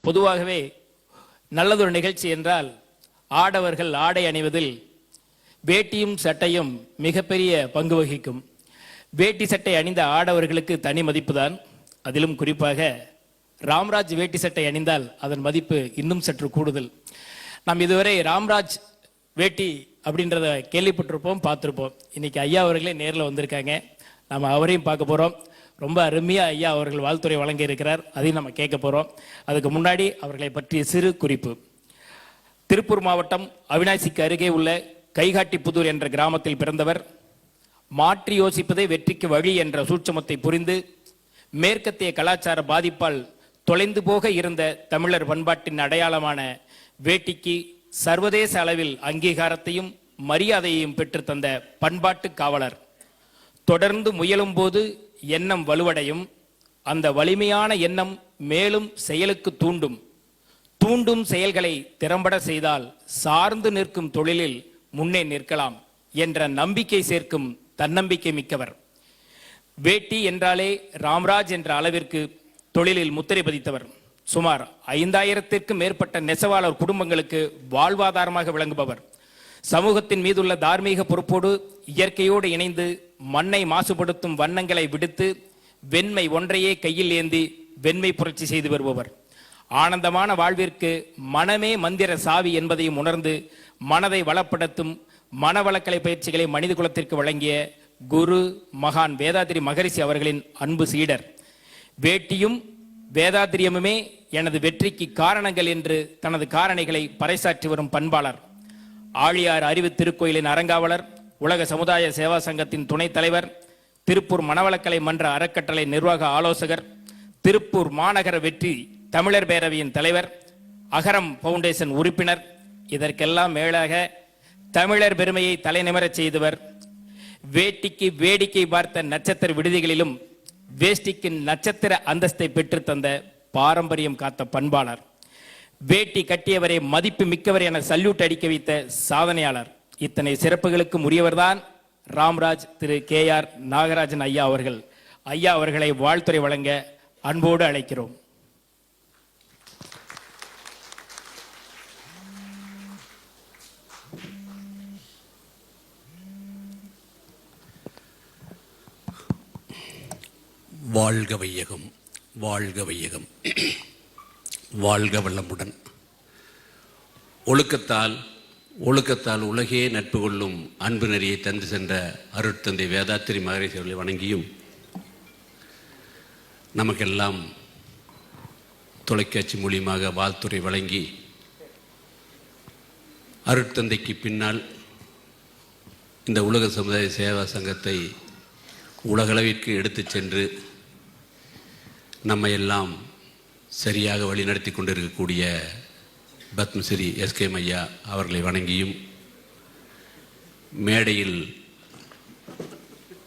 பொதுவாகவே நல்லதொரு நிகழ்ச்சி என்றால் ஆடவர்கள் ஆடை அணிவதில் வேட்டியும் சட்டையும் மிகப்பெரிய பங்கு வகிக்கும். வேட்டி சட்டை அணிந்த ஆடவர்களுக்கு தனி மதிப்பு தான். அதிலும் குறிப்பாக ராம்ராஜ் வேட்டி சட்டை அணிந்தால் அதன் மதிப்பு இன்னும் சற்று கூடுதல். நாம் இதுவரை ராம்ராஜ் வேட்டி அப்படின்றத கேள்விப்பட்டிருப்போம், பார்த்துருப்போம். இன்னைக்கு ஐயா அவர்களே நேரில் வந்திருக்காங்க. நம்ம அவரையும் பார்க்க போகிறோம். ரொம்ப அருமையாக ஐயா அவர்கள் வாழ்த்துறை வழங்கி இருக்கிறார், அதையும் நம்ம கேட்க போகிறோம். அதுக்கு முன்னாடி அவர்களை பற்றிய சிறு குறிப்பு. திருப்பூர் மாவட்டம் அவிநாசிக்கு அருகே உள்ள கைகாட்டிப்புதூர் என்ற கிராமத்தில் பிறந்தவர். மாற்றி யோசிப்பதே வெற்றிக்கு வழி என்ற சூட்சமத்தை புரிந்து மேற்கத்திய கலாச்சார பாதிப்பால் தொலைந்து போக இருந்த தமிழர் பண்பாட்டின் அடையாளமான வேட்டிக்கு சர்வதேச அளவில் அங்கீகாரத்தையும் மரியாதையையும் பெற்று தந்த பண்பாட்டு காவலர். தொடர்ந்து முயலும் போது எண்ணம் வலுவடையும். அந்த வலிமையான எண்ணம் மேலும் செயலுக்கு தூண்டும் செயல்களை திறம்பட செய்தால் சார்ந்து நிற்கும் தொழிலில் முன்னே நிற்கலாம் என்ற நம்பிக்கை சேர்க்கும் தன்னம்பிக்கை மிக்கவர். வேட்டி என்றாலே ராம்ராஜ் என்ற அளவிற்கு தொழிலில் முத்திரை பதித்தவர். சுமார் 5000த்திற்கும் மேற்பட்ட நெசவாளர் குடும்பங்களுக்கு வாழ்வாதாரமாக விளங்குபவர். சமூகத்தின் மீதுள்ள தார்மீக பொறுப்போடு இயற்கையோடு இணைந்து மண்ணை மாசுபடுத்தும் வண்ணங்களை விடுத்து வெண்மை ஒன்றையே கையில் ஏந்தி வெண்மை புரட்சி செய்து வருபவர். ஆனந்தமான வாழ்விற்கு மனமே மந்திர சாவி என்பதையும் உணர்ந்து மனதை வளப்படுத்தும் மனவளக்கலை பயிற்சிகளை மனித குலத்திற்கு வழங்கிய குரு மகான் வேதாத்திரி மகரிஷி அவர்களின் அன்பு சீடர். வேட்டியும் வேதாத்திரியமுமே எனது வெற்றிக்கு காரணங்கள் என்று தனது காரணிகளை பறைசாற்றி வரும் பண்பாளர். ஆழியார் அறிவு திருக்கோயிலின் அறங்காவலர், உலக சமுதாய சேவா சங்கத்தின் துணைத் தலைவர், திருப்பூர் மனவளக்கலை மன்ற அறக்கட்டளை நிர்வாக ஆலோசகர், திருப்பூர் மாநகர வெற்றி தமிழர் பேரவையின் தலைவர், அகரம் பவுண்டேஷன் உறுப்பினர். இதற்கெல்லாம் மேலாக தமிழர் பெருமையை தலைநிமிரச் செய்தவர். வேட்டிக்கு வேடிக்கை பார்த்த நட்சத்திர விடுதிகளிலும் வேஷ்டிக்கு நட்சத்திர அந்தஸ்தை பெற்று தந்த பாரம்பரியம் காத்த பண்பாளர். வேட்டி கட்டியவரை மதிப்பு மிக்கவர் என சல்யூட் அடிக்க வைத்த சாதனையாளர். இத்தனை சிறப்புகளுக்கு உரியவர்தான் ராம்ராஜ் திரு KR நாகராஜன் ஐயா அவர்கள். ஐயா அவர்களை வாழ்த்துறை வழங்க அன்போடு அழைக்கிறோம். வாழ்க வையகம், வாழ்க வையகம், வாழ்க வளமுடன். ஒழுக்கத்தால் உலகே நட்பு கொள்ளும் அன்பு நெறியை தந்து சென்ற அருட்தந்தை வேதாத்திரி மகரிஷி அவர்களை வணங்கியும், நமக்கெல்லாம் தொலைக்காட்சி மூலியமாக வாழ்த்துறை வழங்கி அருட்தந்தைக்கு பின்னால் இந்த உலக சமுதாய சேவா சங்கத்தை உலகளவிற்கு எடுத்து சென்று நம்மை எல்லாம் சரியாக வழிநடத்தி கொண்டிருக்கக்கூடிய பத்மஸ்ரீ SK ஐயா அவர்களை வணங்கியும், மேடையில்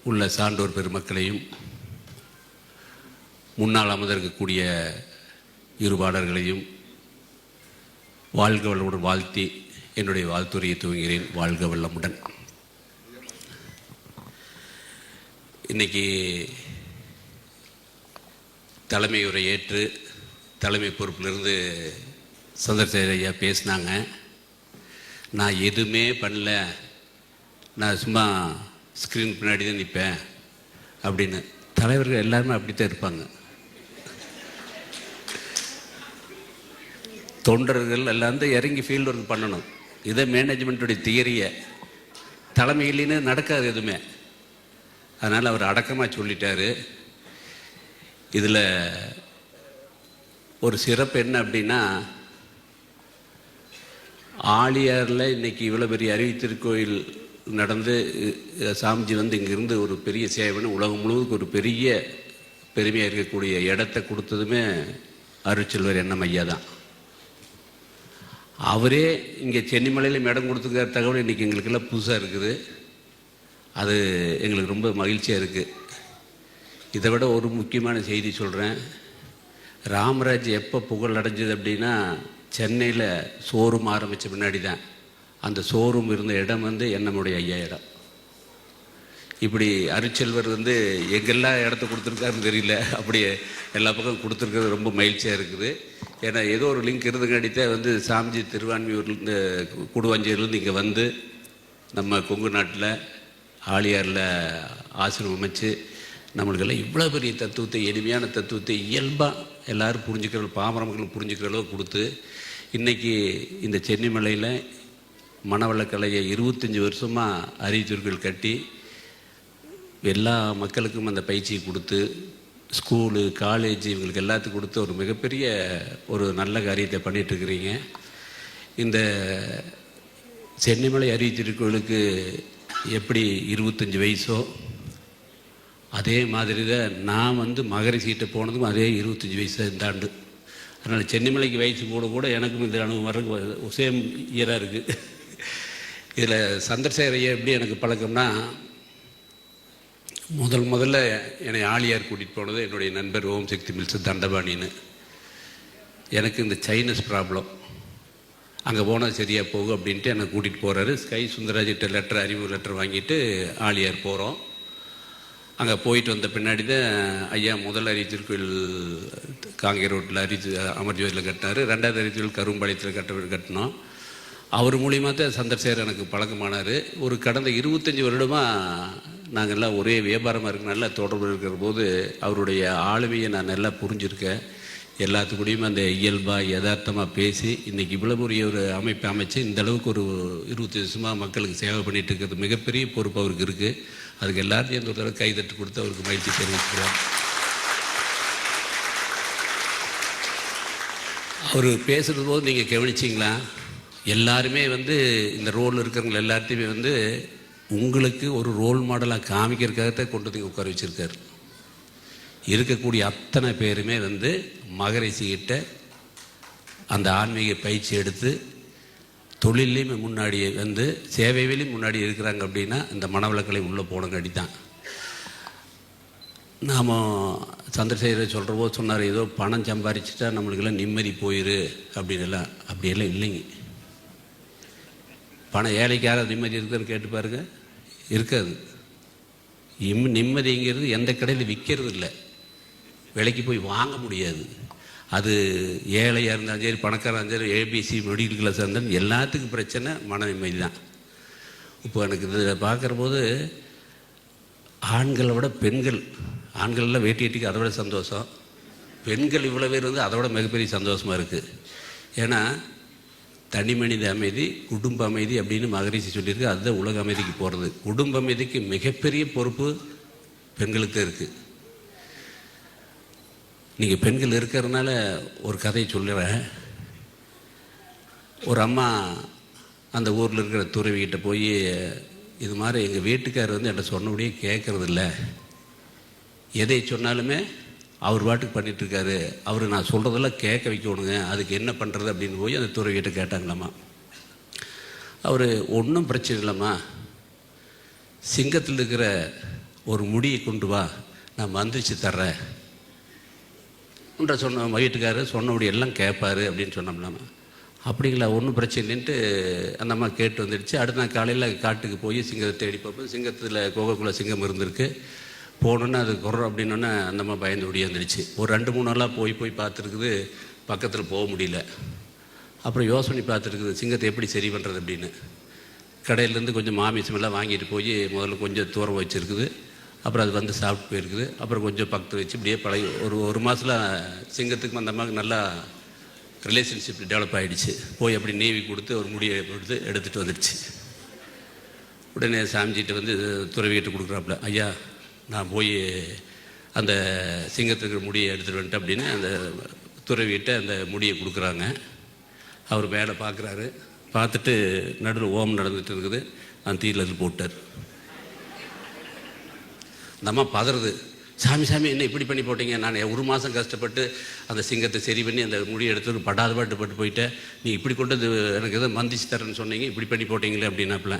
உள்ள சான்றோர் பெருமக்களையும் முன்னால் அமர்ந்திருக்கக்கூடிய இருபாடர்களையும் வாழ்க வளமுடன் வாழ்த்தி என்னுடைய வாழ்த்துறையை துவங்குகிறேன். வாழ்க வளமுடன். இன்னைக்கு தலைமை உரை ஏற்று தலைமை பொறுப்பிலிருந்து சந்திரசேகர் ஐயா பேசினாங்க. நான் எதுவுமே பண்ணல, நான் சும்மா ஸ்க்ரீன் பின்னாடி தான் நிற்பேன் அப்படின்னு. தலைவர்கள் எல்லாருமே அப்படித்தான் இருப்பாங்க. தொண்டர்கள் எல்லாம் வந்து இறங்கி ஃபீல்டு ஒர்க் பண்ணணும். இதை மேனேஜ்மெண்ட்டுடைய தியரியை தலைமையிலேன்னு நடக்காது எதுவுமே. அதனால் அவர் அடக்கமாக சொல்லிட்டார். இதில் ஒரு சிறப்பு என்ன அப்படின்னா, ஆழியாரில் இன்றைக்கி இவ்வளோ பெரிய அறிவித்திருக்கோயில் நடந்து சாமிஜி வந்து இங்கேருந்து ஒரு பெரிய சேவைன்னு உலகம் முழுவதுக்கு ஒரு பெரிய பெருமையாக இருக்கக்கூடிய இடத்த கொடுத்ததுமே அருட்செல்வர் எண்ணம் ஐயா தான். அவரே இங்கே சென்னிமலையிலும் இடம் கொடுத்துக்கிற தகவல் இன்றைக்கி எங்களுக்கெல்லாம் புதுசாக இருக்குது. அது எங்களுக்கு ரொம்ப மகிழ்ச்சியாக இருக்குது. இதை விட ஒரு முக்கியமான செய்தி சொல்கிறேன். ராமராஜ் எப்போ புகழ் அடைஞ்சது அப்படின்னா, சென்னையில் ஷோரூம் ஆரம்பித்த பின்னாடி தான். அந்த ஷோரூம் இருந்த இடம் வந்து நம்முடைய ஐயா இடம். இப்படி அருட்செல்வர் வந்து எங்கெல்லாம் இடத்த கொடுத்துருக்காருன்னு தெரியல, அப்படியே எல்லா பக்கம் கொடுத்துருக்கிறது ரொம்ப மகிழ்ச்சியாக இருக்குது. ஏன்னா ஏதோ ஒரு லிங்க் இருந்துங்காட்டித்தான் வந்து சாமிஜி திருவான்மியூர்லேருந்து கூடுவாஞ்சேரியிலேருந்து இங்கே வந்து நம்ம கொங்கு நாட்டில் ஆழியாரில் ஆசிரமம் அமைச்சு நம்மளுக்கெல்லாம் இவ்வளோ பெரிய தத்துவத்தை, எளிமையான தத்துவத்தை இயல்பாக எல்லோரும் புரிஞ்சுக்கிற, பாமர மக்கள் புரிஞ்சுக்கிற அளவு கொடுத்து இன்றைக்கி இந்த சென்னிமலையில் மனவளக்கலையை 25 வருஷமாக அறிவித்தூர்கள் கட்டி எல்லா மக்களுக்கும் அந்த பயிற்சியை கொடுத்து ஸ்கூலு காலேஜ் இவங்களுக்கு எல்லாத்துக்கும் கொடுத்து ஒரு மிகப்பெரிய ஒரு நல்ல காரியத்தை பண்ணிகிட்ருக்கிறீங்க. இந்த சென்னிமலை அறிவித்திருக்கோளுக்கு எப்படி 25 வயசோ அதே மாதிரி தான் நான் வந்து மகரிஷிகிட்ட போனதும் அதே 25 வயசு இந்த ஆண்டு. அதனால் சென்னிமலைக்கு வயசு கூட எனக்கும் இந்த அனுபவம் வர்றதுக்கு சேம் இயராக இருக்குது. இதில் சந்திரசேகரையை எப்படி எனக்கு பழக்கம்னா, முதல்ல என்னை ஆழியார் கூட்டிகிட்டு போனது என்னுடைய நண்பர் ஓம் சக்தி மில்ஸ் தண்டபாணின்னு. எனக்கு இந்த சைனஸ் ப்ராப்ளம், அங்கே போனால் சரியாக போகும் அப்படின்ட்டு என்னை கூட்டிகிட்டு போகிறாரு. ஸ்கை சுந்தராஜிட்ட அறிவு லெட்டர் வாங்கிட்டு ஆழியார் போகிறோம். அங்கே போயிட்டு வந்த பின்னாடி தான் ஐயா முதல் அறிவித்திருக்கோயில் காங்கேய ரோட்டில் அமர்ஜோதியில் கட்டினார். 2வது அறிவித்திருக்கோயில் கரும்பாளையத்தில் கட்டினோம். அவர் மூலியமாக தான் சந்திரசேகர் எனக்கு பழக்கமானார். ஒரு கடந்த 25 வருடமாக நாங்கள்லாம் ஒரே வியாபாரமாக இருக்க நல்ல தொடர்பு இருக்கிற போது அவருடைய ஆளுமையை நான் நல்லா புரிஞ்சுருக்கேன். எல்லாத்துக்கூடையும் அந்த இயல்பாக யதார்த்தமாக பேசி இன்றைக்கி இவ்வளோ பெரிய ஒரு அமைப்பை அமைச்சு இந்த அளவுக்கு ஒரு 20 வருஷமாக மக்களுக்கு சேவை பண்ணிகிட்டு இருக்கிறது மிகப்பெரிய பொறுப்பு அவருக்கு இருக்குது. அதுக்கு எல்லாத்தையும் அந்த ஒரு தடவை கைதட்டு கொடுத்து அவருக்கு மகிழ்ச்சி தெரிவிக்கிறோம். அவர் பேசுகிற போது நீங்கள் கவனிச்சிங்களா, எல்லாருமே வந்து இந்த ரோல் இருக்கிறவங்க எல்லாத்தையுமே வந்து உங்களுக்கு ஒரு ரோல் மாடலாக காமிக்கிறதுக்காகத்தான் கொண்டு வந்து உட்கார வச்சுருக்காரு. இருக்கக்கூடிய அத்தனை பேருமே வந்து மகரிஷிகிட்ட அந்த ஆன்மீக பயிற்சி எடுத்து தொழிலையுமே முன்னாடி வந்து சேவையிலையும் முன்னாடி இருக்கிறாங்க. அப்படின்னா இந்த மனவளக்கலை உள்ளே போனங்காட்டி தான். நாம் சந்திரசேகரை சொல்கிற போது சொன்னார், ஏதோ பணம் சம்பாரிச்சிட்டா நம்மளுக்கெல்லாம் நிம்மதி போயிரு அப்படின்லாம். அப்படியெல்லாம் இல்லைங்க. பணம் ஏழைக்கு யாராவது நிம்மதி இருக்குதுன்னு கேட்டு பாருங்க, இருக்காது. நிம்மதிங்கிறது எந்த கடையில் விற்கிறது இல்லை, விலைக்கு போய் வாங்க முடியாது. அது ஏழையாக இருந்தாலும் சரி, பணக்காராக இருந்தாலும் சரி, ஏபிசி மிடில் கிளாஸாக இருந்தாலும் எல்லாத்துக்கும் பிரச்சனை மன நிம்மதி தான். இப்போ எனக்கு இதில் பார்க்குற போது ஆண்களை விட பெண்கள், ஆண்கள்லாம் வேட்டி கட்டிக்கு அதை விட சந்தோஷம், பெண்கள் இவ்வளோ பேர் வந்து அதை விட மிகப்பெரிய சந்தோஷமாக இருக்குது. ஏன்னா தனி மனித அமைதி, குடும்ப அமைதி அப்படின்னு மகரிஷி சொல்லியிருக்கு. அதுதான் உலக அமைதிக்கு போகிறது. குடும்ப அமைதிக்கு மிகப்பெரிய பொறுப்பு பெண்களுக்கு இருக்குது. நீங்கள் பெண்கள் இருக்கிறதுனால ஒரு கதையை சொல்லுறேன். ஒரு அம்மா அந்த ஊரில் இருக்கிற துறவிகிட்ட போய், இது மாதிரி எங்கள் வீட்டுக்காரர் வந்து என்கிட்ட சொன்னபடியே கேட்குறதில்ல, எதை சொன்னாலுமே அவர் பாட்டுக்கு பண்ணிகிட்ருக்காரு, அவர் நான் சொல்கிறதெல்லாம் கேட்க வைக்கணுங்க, அதுக்கு என்ன பண்ணுறது அப்படின்னு போய் அந்த துறவிகிட்ட கேட்டாங்களாம்மா. அவர் ஒன்றும் பிரச்சனை இல்லைம்மா, சிங்கத்தில் இருக்கிற ஒரு முடியை கொண்டு வா, நான் மந்திரிச்சு தர்றேன் சொன்ன வீட்டுக்காரர் சொன்னபடி எல்லாம் கேட்பார் அப்படின்னு சொன்னோம்லாமா. அப்படிங்களா, ஒன்றும் பிரச்சனை இல்லைன்ட்டு அந்த அம்மா கேட்டு வந்துடுச்சு. அடுத்த நாள் காலையில் காட்டுக்கு போய் சிங்கத்தை தேடி பார்ப்போம். சிங்கத்தில் கோகக்குள்ள சிங்கம் இருந்திருக்கு. போகணுன்னு அது குறம் அப்படின்னோன்னே அந்த அம்மா பயந்து ஓடியாந்துடுச்சு. ஒரு 2-3 நாளாக போய் பார்த்துருக்குது, பக்கத்தில் போக முடியல. அப்புறம் யோசனை பார்த்துருக்குது, சிங்கத்தை எப்படி சரி பண்ணுறது அப்படின்னு. கடையிலேருந்து கொஞ்சம் மாமிசமெல்லாம் வாங்கிட்டு போய் முதல்ல கொஞ்சம் தூரம் வச்சுருக்குது. அப்புறம் அது வந்து சாப்பிட்டு போயிருக்குது. அப்புறம் கொஞ்சம் பக்கத்து வச்சு இப்படியே பழகி ஒரு மாதத்தில் சிங்கத்துக்கு அந்த அம்மாவுக்கு நல்லா ரிலேஷன்ஷிப் டெவலப் ஆகிடுச்சு. போய் அப்படி நீவி கொடுத்து ஒரு முடியை கொடுத்து எடுத்துகிட்டு வந்துடுச்சு. உடனே சாமிஜிகிட்ட வந்து துறவிகிட்ட கொடுக்குறாப்புல, ஐயா நான் போய் அந்த சிங்கத்துக்கு முடியை எடுத்துகிட்டு வந்துட்டேன் அப்படின்னு அந்த துறவிகிட்ட அந்த முடியை கொடுக்குறாங்க. அவர் மேலே பார்க்குறாரு. பார்த்துட்டு நடுவில் ஓம் நடந்துட்டு இருக்குது. அந்த தீயில் போட்டார். அந்த அம்மா பதறது, சாமி என்ன இப்படி பண்ணி போட்டீங்க, நான் 1 மாதம் கஷ்டப்பட்டு அந்த சிங்கத்தை சரி பண்ணி அந்த முடி எடுத்து படாத பாட்டு போயிட்டேன், நீ இப்படி கொண்டு எனக்கு எதோ மந்திச்சு தரேன்னு சொன்னீங்க, இப்படி பண்ணி போட்டீங்களே அப்படின்னாப்புல.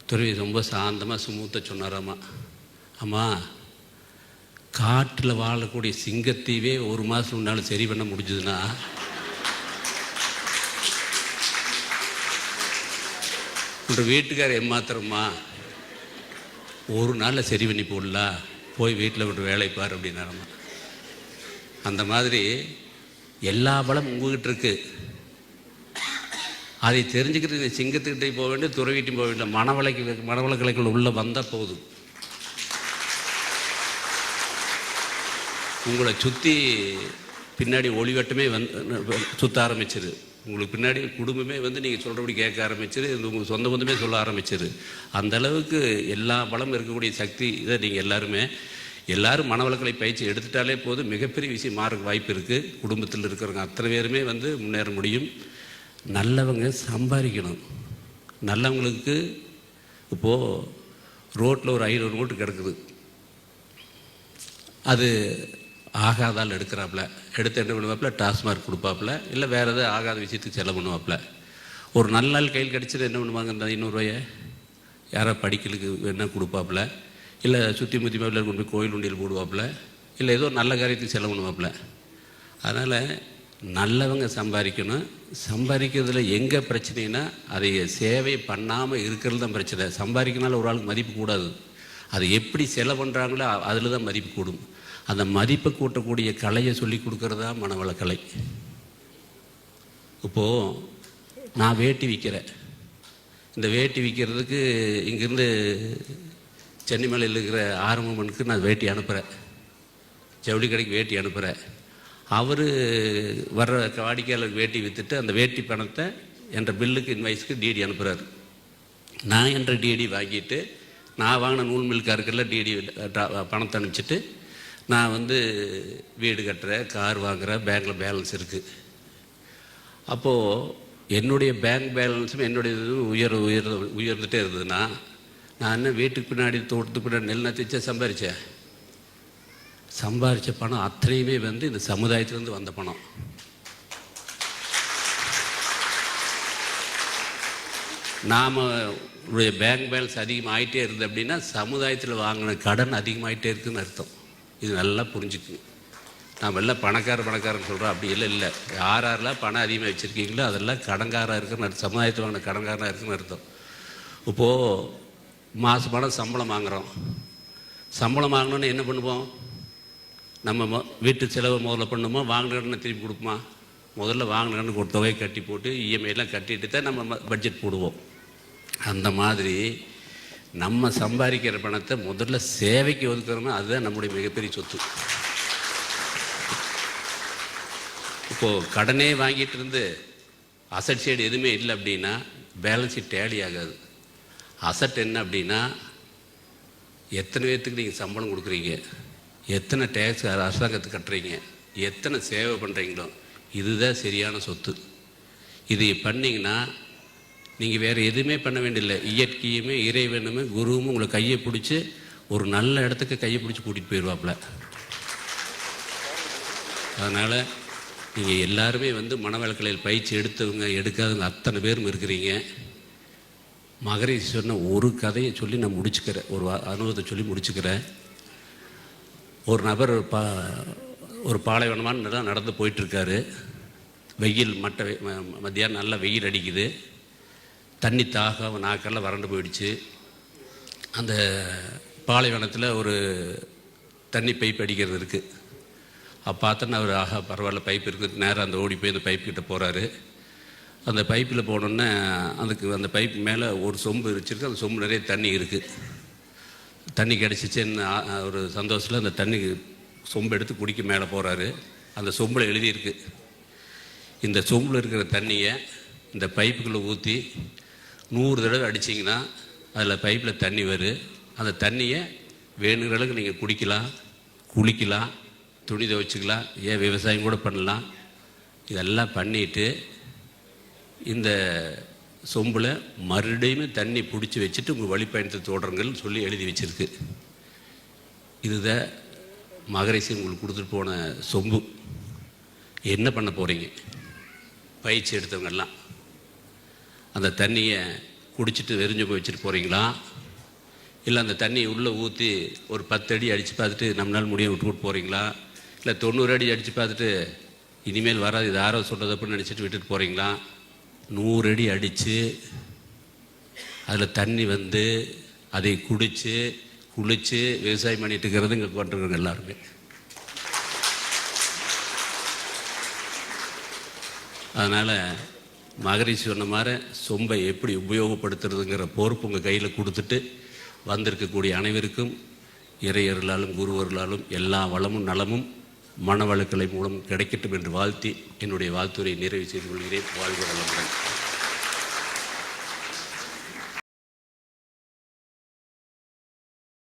துறவி ரொம்ப சாந்தமாக சுமூத்தாக சொன்னாராம்மா, அம்மா காட்டில் வாழக்கூடிய சிங்கத்தையே 1 மாதம் முன்னாலும் சரி பண்ண முடிஞ்சதுன்னா உங்கள் வீட்டுக்கார ஏமாத்திரம்மா, ஒரு நாளில் சரி பண்ணி போடலாம், போய் வீட்டில் விட்டு வேலை பார் அப்படின்னாரம்மா. அந்த மாதிரி எல்லா பலம் உங்ககிட்ட இருக்கு. அதை தெரிஞ்சுக்கிட்டு இந்த சிங்கத்துக்கிட்டே போக வேண்டும், துறவிட்டையும் போக வேண்டும். மனவளக்கலைகள் உள்ளே வந்தால் போதும். உங்களை சுற்றி பின்னாடி ஒளிவட்டமே சுற்ற ஆரம்பிச்சிரு. உங்களுக்கு பின்னாடி குடும்பமே நீங்கள் சொல்கிறபடி கேட்க ஆரம்பிச்சிரு. உங்கள் சொந்த பந்தமே சொல்ல ஆரம்பிச்சிரு. அந்த அளவுக்கு எல்லா பலம் இருக்கக்கூடிய சக்தி இதை நீங்கள் எல்லாரும் மனவளக்கலை பயிற்சி எடுத்துட்டாலே போதும், மிகப்பெரிய விஷயம் மாறுக்கு வாய்ப்பு இருக்குது. குடும்பத்தில் இருக்கிறவங்க அத்தனை பேருமே முன்னேற முடியும். நல்லவங்க சம்பாதிக்கணும். நல்லவங்களுக்கு இப்போது ரோட்டில் ஒரு 500 நோட்டு கிடக்குது, அது ஆகாதால் எடுக்கிறாப்புல, எடுத்து என்ன பண்ணுவாப்புல, டாஸ்மார்க் கொடுப்பாப்புல, இல்லை வேறு எதாவது ஆகாத விஷயத்துக்கு செலவு பண்ணுவாப்புல. ஒரு நல்ல நாள் கையில் கிடச்சிட்டு என்ன பண்ணுவாங்க, இந்த 500 ரூபாயை யாரோ படிக்கலுக்கு என்ன கொடுப்பாப்புல, இல்லை சுற்றி முற்றி மேலே கொண்டு போய் கோயில் உண்டியல் போடுவாப்புல, இல்லை ஏதோ நல்ல காரியத்துக்கு செலவு பண்ணுவாப்புல. அதனால் நல்லவங்க சம்பாதிக்கணும். சம்பாதிக்கிறதுல எங்கே பிரச்சனைனா, அதை சேவை பண்ணாமல் இருக்கிறது தான் பிரச்சனை. சம்பாதிக்கனால ஒரு ஆளுக்கு மதிப்பு கூடாது, அதை எப்படி செலவு பண்ணுறாங்களோ அதில் தான் மதிப்பு கூடும். அந்த மதிப்பை கூட்டக்கூடிய கலையை சொல்லி கொடுக்கறதா மனவளக்கலை. இப்போது நான் வேட்டி விற்கிறேன். இந்த வேட்டி விற்கிறதுக்கு இங்கேருந்து சென்னிமலையில் இருக்கிற ஆரம்பமனுக்கு நான் வேட்டி அனுப்புகிறேன், ஜவுளி கடைக்கு வேட்டி அனுப்புகிறேன். அவர் வர்ற வாடிக்கையாளருக்கு வேட்டி விற்றுட்டு அந்த வேட்டி பணத்தை என்ற பில்லுக்கு இன்வாய்ஸ்க்கு டிடி அனுப்புகிறாரு. நான் என்ற டிடி வாங்கிட்டு நான் வாங்கின நூல் மில்காருக்கெல்லாம் டிடி பணத்தை அனுப்பிச்சிட்டு நான் வீடு கட்டுறேன், கார் வாங்குகிறேன், பேங்கில் பேலன்ஸ் இருக்குது. அப்போது என்னுடைய பேங்க் பேலன்ஸும் என்னுடைய உயர்ந்துகிட்டே இருந்ததுன்னா, நான் என்ன வீட்டுக்கு பின்னாடி தோட்டத்துக்கு பின்னாடி நெல் நத்திச்சா சம்பாரித்த பணம் அத்தனையுமே இந்த சமுதாயத்திலேருந்து வந்த பணம். நாம் பேங்க் பேலன்ஸ் அதிகமாகிட்டே இருந்தது அப்படின்னா சமுதாயத்தில் வாங்கின கடன் அதிகமாகிட்டே இருக்குதுன்னு அர்த்தம். இது நல்லா புரிஞ்சுக்குங்க. நாம் எல்லாம் பணக்காரன்னு சொல்கிறோம், அப்படி இல்லை. யாரெல்லாம் பணம் அதிகமாக வச்சுருக்கீங்களோ அதெல்லாம் கடன்காராக இருக்குன்னு சமுதாயத்தில் வாங்கின கடன்காரனாக இருக்குன்னு அர்த்தம். இப்போது மாதம் சம்பளம் வாங்குகிறோம். சம்பளம் வாங்கணுன்னு என்ன பண்ணுவோம், நம்ம வீட்டு செலவு முதல்ல பண்ணுமோ, வாங்கின கடனை திருப்பி கொடுப்போமா? முதல்ல வாங்கின கடனுக்கு ஒரு தொகையை கட்டி போட்டு இஎம்ஐலாம் கட்டிட்டு தான் நம்ம பட்ஜெட் போடுவோம். அந்த மாதிரி நம்ம சம்பாதிக்கிற பணத்தை முதல்ல சேவைக்கு ஒதுக்குறோம்னா அதுதான் நம்முடைய மிகப்பெரிய சொத்து. இப்போது கடனே வாங்கிட்டு இருந்து அசட் சைடு எதுவுமே இல்லை அப்படின்னா பேலன்ஸ் ஷீட் டேலி ஆகாது. அசட் என்ன அப்படின்னா, எத்தனை பேர்த்துக்கு நீங்கள் சம்பளம் கொடுக்குறீங்க, எத்தனை டேக்ஸ் அரசாங்கத்துக்கு கட்டுறீங்க, எத்தனை சேவை பண்ணுறீங்களோ, இதுதான் சரியான சொத்து. இது பண்ணிங்கன்னா நீங்கள் வேறு எதுவுமே பண்ண வேண்டியதில்லை. இயற்கையுமே இறைவனுமே குருவும் உங்களை கையை பிடிச்சி ஒரு நல்ல இடத்துக்கு கையை பிடிச்சி கூட்டிகிட்டு போயிடுவாப்புல. அதனால் நீங்கள் எல்லாருமே மனவளக்கலையில் பயிற்சி எடுத்தவங்க எடுக்காதவங்க அத்தனை பேரும் இருக்கிறீங்க. மகரிஷி சொன்ன ஒரு கதையை சொல்லி நான் முடிச்சுக்கிறேன், ஒரு அனுபவத்தை சொல்லி முடிச்சுக்கிறேன். ஒரு நபர் ஒரு பாலைவனமான நடந்து போயிட்டுருக்காரு. வெயில் மத்தியானம் நல்லா வெயில் அடிக்குது. தண்ணி தாகம் நாக்கெல்லாம் வறண்டு போயிடுச்சு. அந்த பாலைவனத்தில் ஒரு தண்ணி பைப் அடிக்கிறது இருக்குது. அப்போ பார்த்தோன்னா அவர் ஆஹா பரவாயில்ல பைப் இருக்குது, நேராக அந்த ஓடி போய் அந்த பைப் கிட்ட போகிறாரு. அந்த பைப்பில் போனோன்னே அந்த பைப் மேலே ஒரு சொம்பு வச்சுருக்கு. அந்த சொம்பு நிறைய தண்ணி இருக்குது. தண்ணி கிடச்சிச்சின்னு ஒரு சந்தோஷத்தில் அந்த தண்ணி சொம்பு எடுத்து குடிக்க மேலே போகிறாரு. அந்த சொம்பில் எழுதியிருக்கு, இந்த சொம்பில் இருக்கிற தண்ணியை இந்த பைப்புக்குள்ளே ஊற்றி 100 தடவை அடிச்சிங்கன்னா அதில் பைப்பில் தண்ணி வரும். அந்த தண்ணியை வேணுங்கிற அளவுக்கு நீங்கள் குடிக்கலாம், குளிக்கலாம், துணி துவைச்சிக்கலாம், ஏன் விவசாயம் கூட பண்ணலாம். இதெல்லாம் பண்ணிவிட்டு இந்த சொம்பில் மறுபடியும் தண்ணி பிடிச்சி வச்சுட்டு உங்கள் வழிப்பயணத்தை தொடருங்கள்னு சொல்லி எழுதி வச்சுருக்கு. இதுதான் மகரிஷி உங்களுக்கு கொடுத்துட்டு போன சொம்பு. என்ன பண்ண போகிறீங்க? பயிற்சி எடுத்தவங்கெல்லாம் அந்த தண்ணியை குடிச்சிட்டு வெறிஞ்சு போய் வச்சுட்டு போகிறீங்களா, இல்லை அந்த தண்ணியை உள்ளே ஊற்றி ஒரு 10 அடி அடித்து பார்த்துட்டு நம்மளால் முடிய விட்டுவிட்டு போகிறீங்களா, இல்லை 90 அடி அடித்து பார்த்துட்டு இனிமேல் வராது இது யாரோ சொல்கிறது அப்படின்னு நினச்சிட்டு விட்டுட்டு போகிறீங்களா? 100 அடி அடித்து அதில் தண்ணி அதை குடித்து குளித்து விவசாயம் பண்ணிட்டு இருக்கிறது இங்கே கொண்டிருக்கிறவங்க எல்லாருமே. அதனால் மகரிஷி சொன்ன மாதிரி சொம்பை எப்படி உபயோகப்படுத்துறதுங்கிற பொறுப்பு உங்கள் கையில் கொடுத்துட்டு வந்திருக்கக்கூடிய அனைவருக்கும் இறையர்களாலும் குருவர்களாலும் எல்லா வளமும் நலமும் மனவளக்கலை மூலம் கிடைக்கட்டும் என்று வாழ்த்தி என்னுடைய வாழ்த்துரையை நிறைவு செய்து கொள்கிறேன். வாழ்க வளமுடன்.